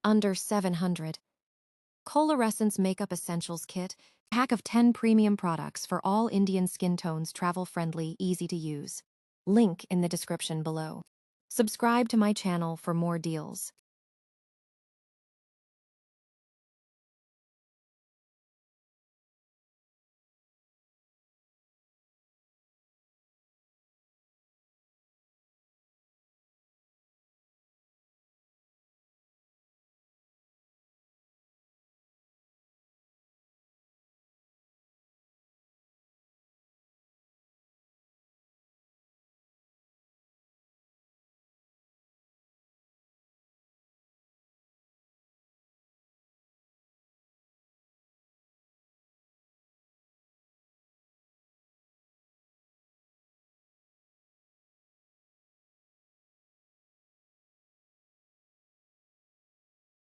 under 700. Colorescence Makeup Essentials Kit, pack of 10 premium products for all Indian skin tones, travel-friendly, easy to use. Link in the description below. Subscribe to my channel for more deals.